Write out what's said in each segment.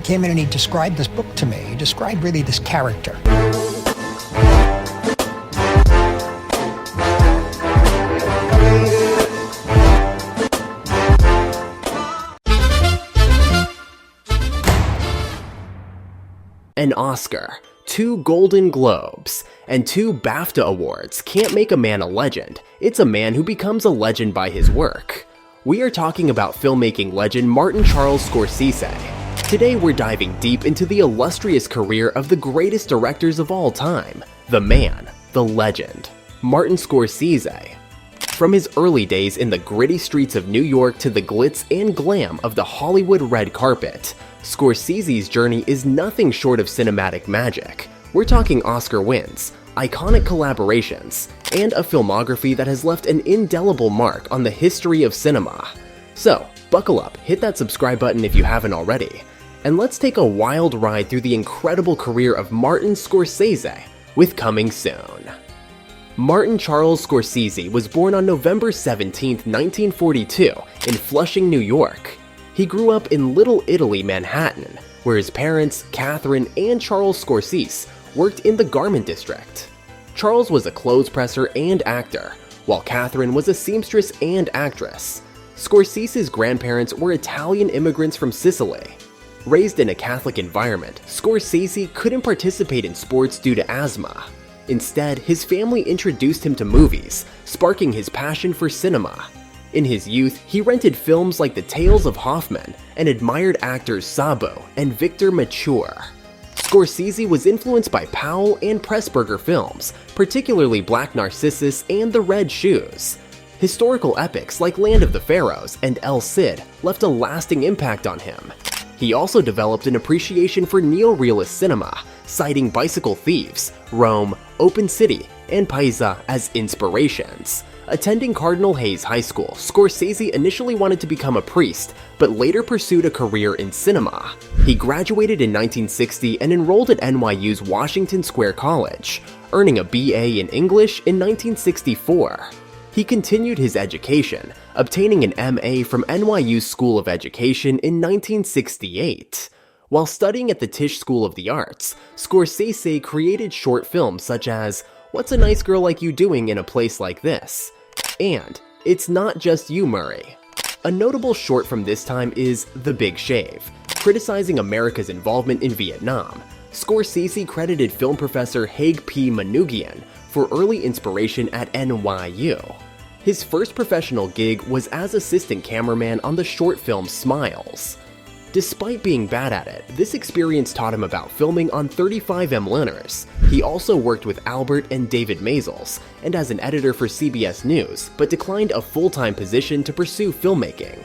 came in and he described this book to me. He described really this character. An Oscar, 2 Golden Globes, and 2 BAFTA awards can't make a man a legend. It's a man who becomes a legend by his work. We are talking about filmmaking legend Martin Charles Scorsese. Today we're diving deep into the illustrious career of the greatest directors of all time, the man, the legend, Martin Scorsese. From his early days in the gritty streets of New York to the glitz and glam of the Hollywood red carpet, Scorsese's journey is nothing short of cinematic magic. We're talking Oscar wins, iconic collaborations, and a filmography that has left an indelible mark on the history of cinema. So, buckle up, hit that subscribe button if you haven't already, and let's take a wild ride through the incredible career of Martin Scorsese, with coming soon. Martin Charles Scorsese was born on November 17, 1942, in Flushing, New York. He grew up in Little Italy, Manhattan, where his parents, Catherine and Charles Scorsese, worked in the garment district. Charles was a clothes presser and actor, while Catherine was a seamstress and actress. Scorsese's grandparents were Italian immigrants from Sicily. Raised in a Catholic environment, Scorsese couldn't participate in sports due to asthma. Instead, his family introduced him to movies, sparking his passion for cinema. In his youth, he rented films like The Tales of Hoffman and admired actors Sabo and Victor Mature. Scorsese was influenced by Powell and Pressburger films, particularly Black Narcissus and The Red Shoes. Historical epics like Land of the Pharaohs and El Cid left a lasting impact on him. He also developed an appreciation for neo-realist cinema, citing Bicycle Thieves, Rome, Open City, and Paisa as inspirations. Attending Cardinal Hayes High School, Scorsese initially wanted to become a priest, but later pursued a career in cinema. He graduated in 1960 and enrolled at NYU's Washington Square College, earning a BA in English in 1964. He continued his education, obtaining an MA from NYU's School of Education in 1968. While studying at the Tisch School of the Arts, Scorsese created short films such as What's a Nice Girl Like You Doing in a Place Like This? And It's Not Just You, Murray. A notable short from this time is The Big Shave, criticizing America's involvement in Vietnam. Scorsese credited film professor Haig P. Manoogian for early inspiration at NYU. His first professional gig was as assistant cameraman on the short film Smiles. Despite being bad at it, this experience taught him about filming on 35mm linears. He also worked with Albert and David Maysles, and as an editor for CBS News, but declined a full-time position to pursue filmmaking.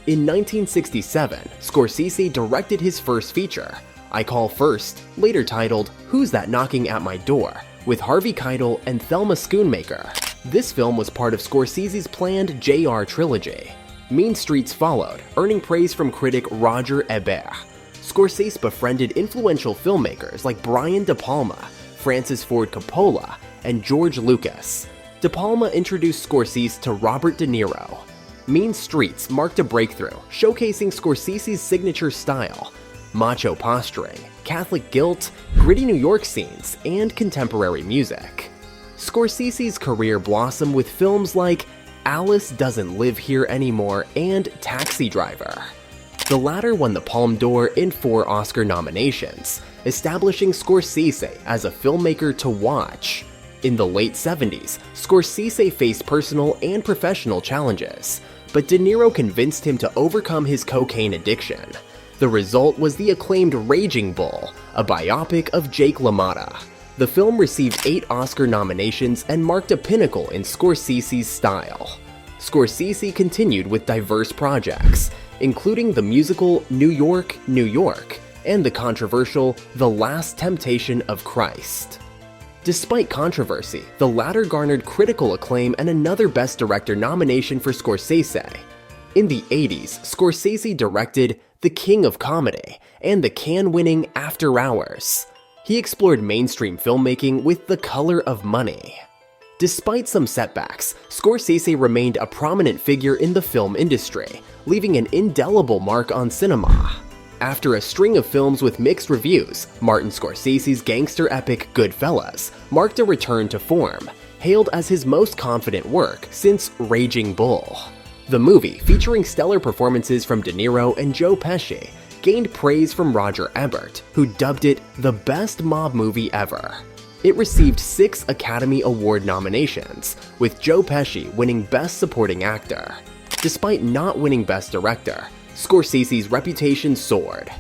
In 1967, Scorsese directed his first feature, I Call First, later titled Who's That Knocking at My Door?, with Harvey Keitel and Thelma Schoonmaker. This film was part of Scorsese's planned JR trilogy. Mean Streets followed, earning praise from critic Roger Ebert. Scorsese befriended influential filmmakers like Brian De Palma, Francis Ford Coppola, and George Lucas. De Palma introduced Scorsese to Robert De Niro. Mean Streets marked a breakthrough, showcasing Scorsese's signature style, macho posturing, Catholic guilt, gritty New York scenes, and contemporary music. Scorsese's career blossomed with films like Alice Doesn't Live Here Anymore and Taxi Driver. The latter won the Palme d'Or and 4 Oscar nominations, establishing Scorsese as a filmmaker to watch. In the late 70s, Scorsese faced personal and professional challenges, but De Niro convinced him to overcome his cocaine addiction. The result was the acclaimed Raging Bull, a biopic of Jake LaMotta. The film received 8 Oscar nominations and marked a pinnacle in Scorsese's style. Scorsese continued with diverse projects, including the musical New York, New York, and the controversial The Last Temptation of Christ. Despite controversy, the latter garnered critical acclaim and another Best Director nomination for Scorsese. In the 80s, Scorsese directed The King of Comedy and the Cannes-winning After Hours. He explored mainstream filmmaking with The Color of Money. Despite some setbacks, Scorsese remained a prominent figure in the film industry, leaving an indelible mark on cinema. After a string of films with mixed reviews, Martin Scorsese's gangster epic Goodfellas marked a return to form, hailed as his most confident work since Raging Bull. The movie, featuring stellar performances from De Niro and Joe Pesci, gained praise from Roger Ebert, who dubbed it the best mob movie ever. It received 6 Academy Award nominations, with Joe Pesci winning Best Supporting Actor. Despite not winning Best Director, Scorsese's reputation soared.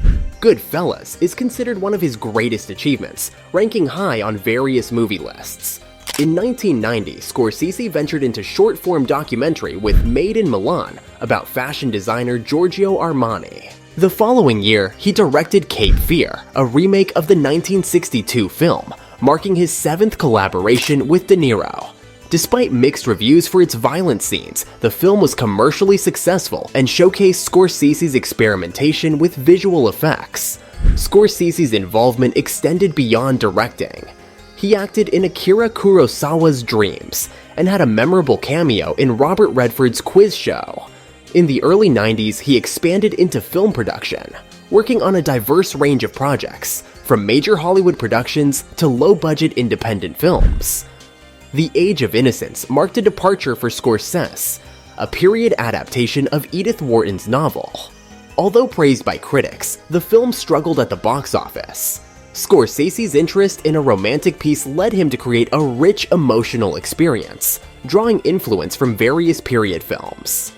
Goodfellas is considered one of his greatest achievements, ranking high on various movie lists. In 1990, Scorsese ventured into short-form documentary with Made in Milan about fashion designer Giorgio Armani. The following year, he directed Cape Fear, a remake of the 1962 film, marking his 7th collaboration with De Niro. Despite mixed reviews for its violent scenes, the film was commercially successful and showcased Scorsese's experimentation with visual effects. Scorsese's involvement extended beyond directing. He acted in Akira Kurosawa's Dreams and had a memorable cameo in Robert Redford's Quiz Show. In the early 90s, he expanded into film production, working on a diverse range of projects, from major Hollywood productions to low-budget independent films. The Age of Innocence marked a departure for Scorsese, a period adaptation of Edith Wharton's novel. Although praised by critics, the film struggled at the box office. Scorsese's interest in a romantic piece led him to create a rich emotional experience, drawing influence from various period films.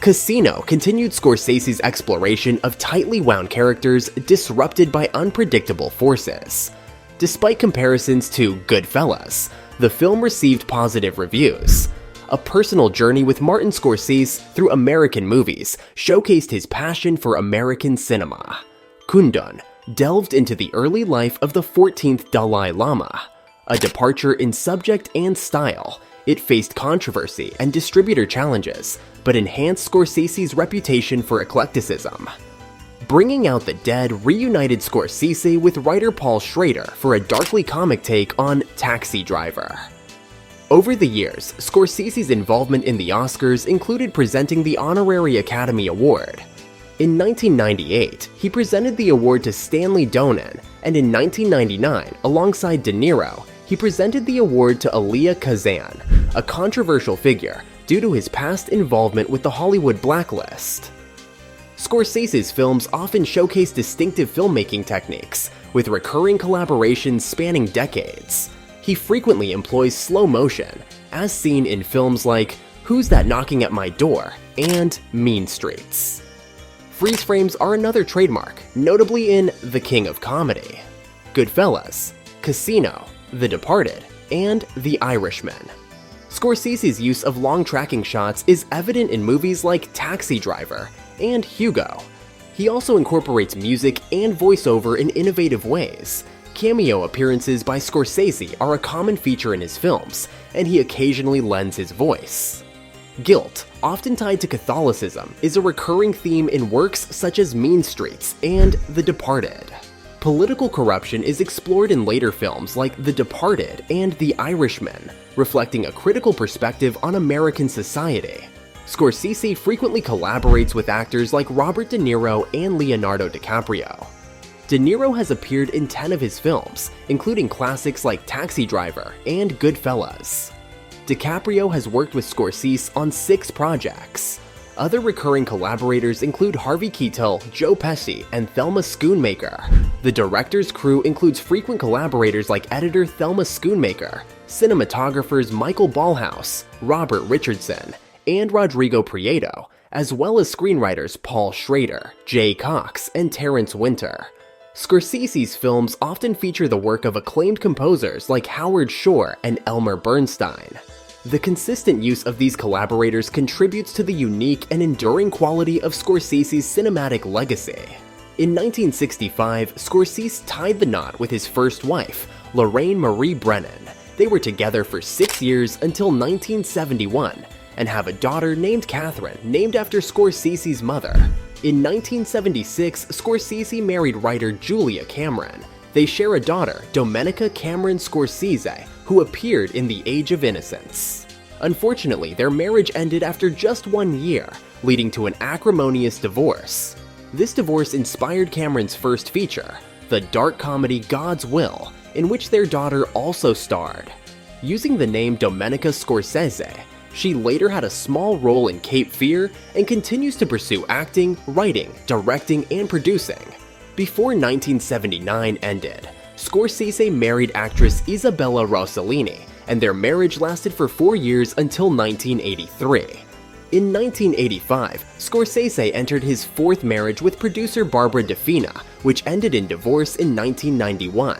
Casino continued Scorsese's exploration of tightly wound characters disrupted by unpredictable forces. Despite comparisons to Goodfellas, the film received positive reviews. A personal journey with Martin Scorsese through American movies showcased his passion for American cinema. Kundun delved into the early life of the 14th Dalai Lama. A departure in subject and style, it faced controversy and distributor challenges, but enhanced Scorsese's reputation for eclecticism. Bringing Out the Dead reunited Scorsese with writer Paul Schrader for a darkly comic take on Taxi Driver. Over the years, Scorsese's involvement in the Oscars included presenting the Honorary Academy Award. In 1998, he presented the award to Stanley Donen, and in 1999, alongside De Niro, he presented the award to Elia Kazan, a controversial figure due to his past involvement with the Hollywood blacklist. Scorsese's films often showcase distinctive filmmaking techniques, with recurring collaborations spanning decades. He frequently employs slow motion, as seen in films like Who's That Knocking at My Door and Mean Streets. Freeze frames are another trademark, notably in The King of Comedy, Goodfellas, Casino, The Departed, and The Irishman. Scorsese's use of long tracking shots is evident in movies like Taxi Driver and Hugo. He also incorporates music and voiceover in innovative ways. Cameo appearances by Scorsese are a common feature in his films, and he occasionally lends his voice. Guilt, often tied to Catholicism, is a recurring theme in works such as Mean Streets and The Departed. Political corruption is explored in later films like The Departed and The Irishman, reflecting a critical perspective on American society. Scorsese frequently collaborates with actors like Robert De Niro and Leonardo DiCaprio. De Niro has appeared in 10 of his films, including classics like Taxi Driver and Goodfellas. DiCaprio has worked with Scorsese on 6 projects. Other recurring collaborators include Harvey Keitel, Joe Pesci, and Thelma Schoonmaker. The director's crew includes frequent collaborators like editor Thelma Schoonmaker, cinematographers Michael Ballhaus, Robert Richardson, and Rodrigo Prieto, as well as screenwriters Paul Schrader, Jay Cox, and Terrence Winter. Scorsese's films often feature the work of acclaimed composers like Howard Shore and Elmer Bernstein. The consistent use of these collaborators contributes to the unique and enduring quality of Scorsese's cinematic legacy. In 1965, Scorsese tied the knot with his first wife, Lorraine Marie Brennan. They were together for 6 years until 1971, and have a daughter named Catherine, named after Scorsese's mother. In 1976, Scorsese married writer Julia Cameron. They share a daughter, Domenica Cameron Scorsese, who appeared in The Age of Innocence. Unfortunately, their marriage ended after just 1 year, leading to an acrimonious divorce. This divorce inspired Cameron's first feature, the dark comedy God's Will, in which their daughter also starred. Using the name Domenica Scorsese, she later had a small role in Cape Fear and continues to pursue acting, writing, directing, and producing. Before 1979 ended, Scorsese married actress Isabella Rossellini, and their marriage lasted for 4 years until 1983. In 1985, Scorsese entered his fourth marriage with producer Barbara DeFina, which ended in divorce in 1991.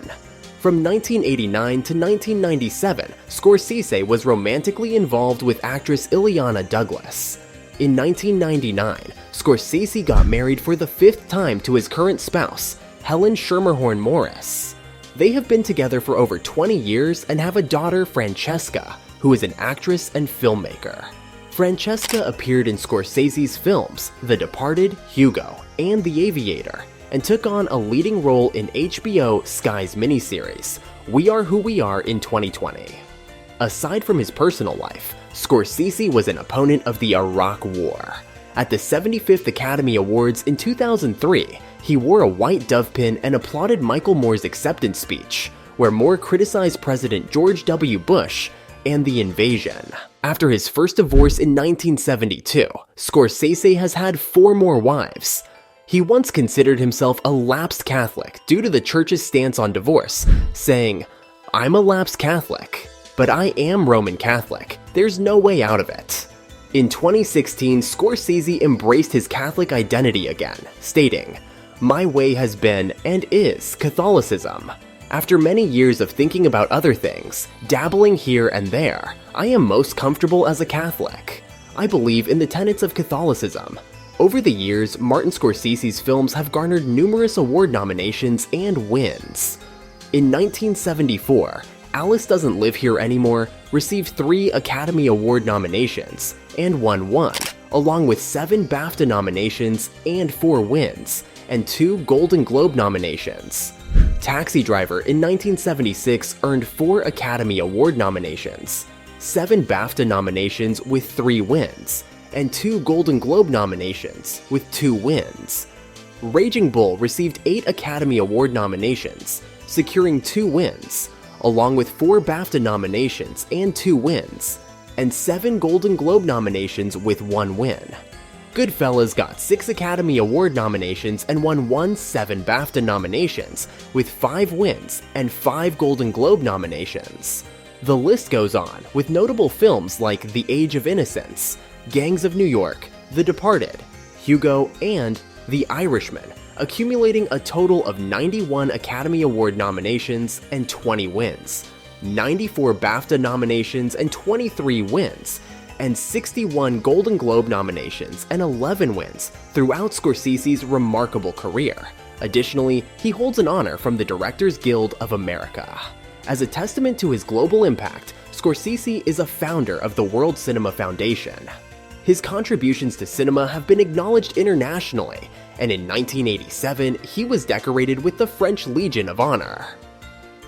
From 1989 to 1997, Scorsese was romantically involved with actress Illeana Douglas. In 1999, Scorsese got married for the 5th time to his current spouse, Helen Schermerhorn Morris. They have been together for over 20 years and have a daughter, Francesca, who is an actress and filmmaker. Francesca appeared in Scorsese's films The Departed, Hugo, and The Aviator, and took on a leading role in HBO Sky's miniseries, We Are Who We Are in 2020. Aside from his personal life, Scorsese was an opponent of the Iraq War. At the 75th Academy Awards in 2003, he wore a white dove pin and applauded Michael Moore's acceptance speech, where Moore criticized President George W. Bush and the invasion. After his first divorce in 1972, Scorsese has had 4 more wives. He once considered himself a lapsed Catholic due to the church's stance on divorce, saying, "I'm a lapsed Catholic, but I am Roman Catholic. There's no way out of it." In 2016, Scorsese embraced his Catholic identity again, stating, "My way has been and is Catholicism. After many years of thinking about other things, dabbling here and there, I am most comfortable as a Catholic. I believe in the tenets of Catholicism." Over the years, Martin Scorsese's films have garnered numerous award nominations and wins. In 1974, Alice Doesn't Live Here Anymore received 3 Academy Award nominations and won 1, along with 7 BAFTA nominations and 4 wins, and 2 Golden Globe nominations. Taxi Driver in 1976 earned 4 Academy Award nominations, 7 BAFTA nominations with 3 wins, and 2 Golden Globe nominations with 2 wins. Raging Bull received 8 Academy Award nominations, securing 2 wins, along with 4 BAFTA nominations and 2 wins, and 7 Golden Globe nominations with 1 win. Goodfellas got 6 Academy Award nominations and won 7 BAFTA nominations, with 5 wins and 5 Golden Globe nominations. The list goes on, with notable films like The Age of Innocence, Gangs of New York, The Departed, Hugo, and The Irishman, accumulating a total of 91 Academy Award nominations and 20 wins, 94 BAFTA nominations and 23 wins, and 61 Golden Globe nominations and 11 wins throughout Scorsese's remarkable career. Additionally, he holds an honor from the Directors Guild of America. As a testament to his global impact, Scorsese is a founder of the World Cinema Foundation. His contributions to cinema have been acknowledged internationally, and in 1987, he was decorated with the French Legion of Honor.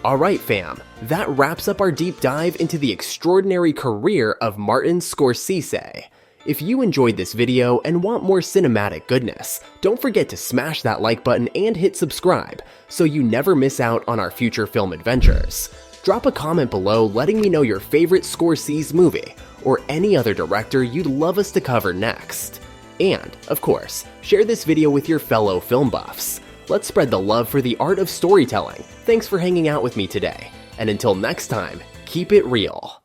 Alright fam, that wraps up our deep dive into the extraordinary career of Martin Scorsese. If you enjoyed this video and want more cinematic goodness, don't forget to smash that like button and hit subscribe so you never miss out on our future film adventures. Drop a comment below letting me know your favorite Scorsese movie, or any other director you'd love us to cover next. And, of course, share this video with your fellow film buffs. Let's spread the love for the art of storytelling. Thanks for hanging out with me today, and until next time, keep it real.